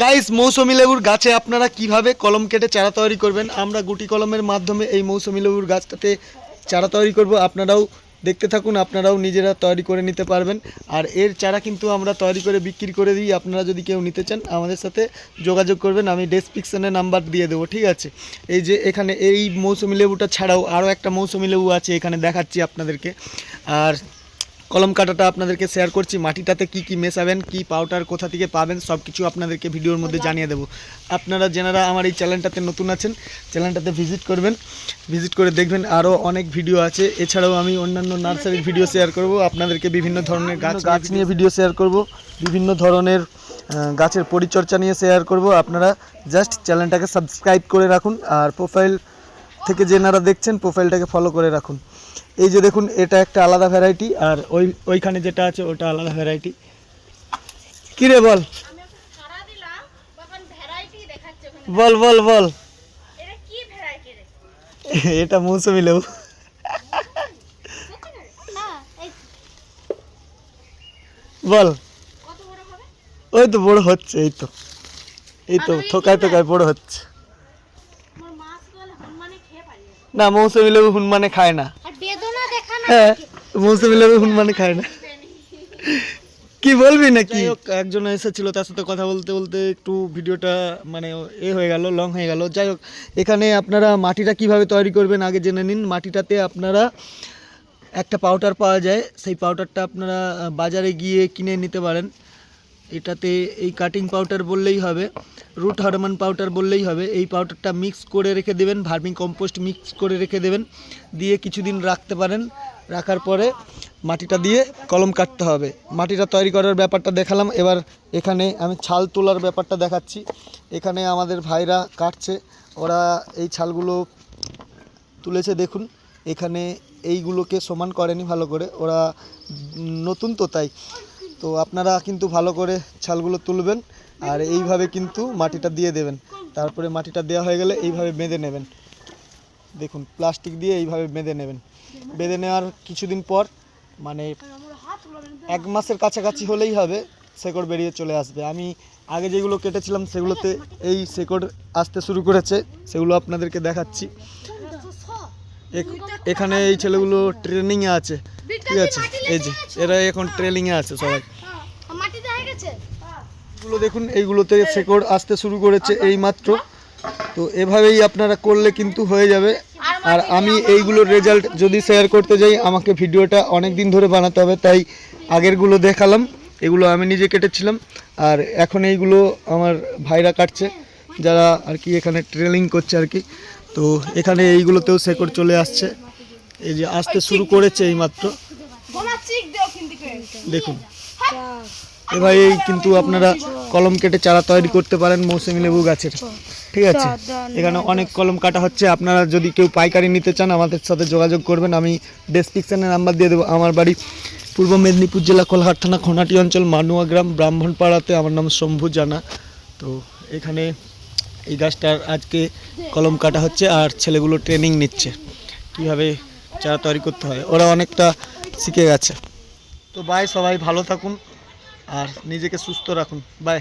Guys, মৌসুমী লেবুর গাছে আপনারা কিভাবে কলম কেটে চারা তৈরি করবেন, আমরা গুটি কলমের মাধ্যমে এই মৌসুমী লেবুর গাছটাতে চারা তৈরি করব। আপনারাও দেখতে থাকুন, আপনারাও নিজেরা তৈরি করে নিতে পারবেন। আর এর চারা কিন্তু আমরা তৈরি করে বিক্রি করে দিই। আপনারা যদি কেউ নিতে চান আমাদের সাথে যোগাযোগ করবেন, আমি ডেসক্রিপশনে নাম্বার দিয়ে দেবো, ঠিক আছে। এই যে এখানে এই মৌসুমী লেবুটা ছাড়াও আরও একটা মৌসুমী লেবু আছে, এখানে দেখাচ্ছি আপনাদেরকে। আর কলম কাটাটা আপনাদেরকে শেয়ার করছি, মাটিটাতে কি কি মেশাবেন, কি পাউডার কোথা থেকে পাবেন, সব কিছু আপনাদেরকে ভিডিওর মধ্যে জানিয়ে দেবো। আপনারা যারা আমার এই চ্যানেলটাতে নতুন আছেন, চ্যানেলটাতে ভিজিট করবেন, ভিজিট করে দেখবেন আরও অনেক ভিডিও আছে। এছাড়াও আমি অন্যান্য নার্সারির ভিডিও শেয়ার করব, আপনাদেরকে বিভিন্ন ধরনের গাছ নিয়ে ভিডিও শেয়ার করব, বিভিন্ন ধরনের গাছের পরিচর্যা নিয়ে শেয়ার করব। আপনারা জাস্ট চ্যানেলটাকে সাবস্ক্রাইব করে রাখুন, আর প্রোফাইল থেকে যেনারা দেখছেন প্রোফাইলটাকে ফলো করে রাখুন। এই যে দেখুন, এটা একটা আলাদা ভ্যারাইটি, আর ওইখানে যেটা আছে ওটা আলাদা ভ্যারাইটি। কি রে বল, বল বল বল, এটা মৌসুমী লেবু। বল, ওই তো বড় হচ্ছে, এই তো থোকায় থোকায় বড় হচ্ছে। না, মৌসুমী লেবু হুনমানে খায় না। হ্যাঁ, মৌসুমী লেবু হুনমানে খায় না। কি বলবি নাকি? একজন এসেছিল, তার সাথে কথা বলতে বলতে একটু ভিডিওটা মানে হয়ে গেল, লং হয়ে গেল। যাই হোক, এখানে আপনারা মাটিটা কিভাবে তৈরি করবেন আগে জেনে নিন। মাটিটাতে আপনারা একটা পাউডার পাওয়া যায়, সেই পাউডারটা আপনারা বাজারে গিয়ে কিনে নিতে পারেন। এটাতে এই কাটিং পাউডার বললেই হবে, রুট হরমোন পাউডার বললেই হবে। এই পাউডারটা মিক্স করে রেখে দেবেন, ভার্মি কম্পোস্ট মিক্স করে রেখে দেবেন, দিয়ে কিছুদিন রাখতে পারেন। রাখার পরে মাটিটা দিয়ে কলম কাটতে হবে। মাটিটা তৈরি করার ব্যাপারটা দেখালাম, এবার এখানে আমি ছাল তোলার ব্যাপারটা দেখাচ্ছি। এখানে আমাদের ভাইরা কাটছে, ওরা এই ছালগুলো তুলেছে। দেখুন, এখানে এইগুলোকে সমান করেনি ভালো করে, ওরা নতুন তো তাই। তো আপনারা কিন্তু ভালো করে ছালগুলো তুলবেন, আর এইভাবে কিন্তু মাটিটা দিয়ে দেবেন। তারপরে মাটিটা দেওয়া হয়ে গেলে এইভাবে বেঁধে নেবেন। দেখুন, প্লাস্টিক দিয়ে এইভাবে বেঁধে নেবেন। বেঁধে নেওয়ার কিছুদিন পর, মানে 1 মাসের কাছাকাছি হলেই হবে, শেকড় বেরিয়ে চলে আসবে। আমি আগে যেগুলো কেটেছিলাম সেগুলোতে এই শেকড় আসতে শুরু করেছে, সেগুলো আপনাদেরকে দেখাচ্ছি। এখানে এই ছেলেগুলো ট্রেনিংয়ে আছে, ঠিক আছে। এই যে এরা এখন ট্রেনিংয়ে আছে সবাই। এগুলো দেখুন, এইগুলোতে শেকড় আসতে শুরু করেছে এই মাত্র। তো এভাবেই আপনারা করলে কিন্তু হয়ে যাবে। আর আমি এইগুলোর রেজাল্ট যদি শেয়ার করতে যাই, আমাকে ভিডিওটা অনেক দিন ধরে বানাতে হবে, তাই আগেরগুলো দেখালাম। এগুলো আমি নিজে কেটেছিলাম, আর এখন এইগুলো আমার ভাইরা কাটছে, যারা আর কি এখানে ট্রেনিং করছে আর কি। তো এখানে এইগুলোতেও শেকড় চলে আসছে, এই যে আসতে শুরু করেছে এই মাত্র। দেখুন, এভাবেই কিন্তু আপনারা কলম কেটে চারা তৈরি করতে পারেন মৌসুমী লেবু গাছের, ঠিক আছে। এখানে অনেক কলম কাটা হচ্ছে। আপনারা যদি কেউ পাইকারি নিতে চান আমাদের সাথে যোগাযোগ করবেন, আমি ডেসক্রিপশানে নাম্বার দিয়ে দেবো। আমার বাড়ি পূর্ব মেদিনীপুর জেলা কোলাঘাট থানা খোনাটি অঞ্চল মানুয়া গ্রাম ব্রাহ্মণপাড়াতে। আমার নাম শম্ভু জানা। তো এখানে এই গাছটার আজকে কলম কাটা হচ্ছে, আর ছেলেগুলো ট্রেনিং নিচ্ছে কীভাবে চারা তৈরি করতে হয়। ওরা অনেকটা শিখে গেছে। তো বাই, সবাই ভালো থাকুন আর নিজেকে সুস্থ রাখুন। বাই।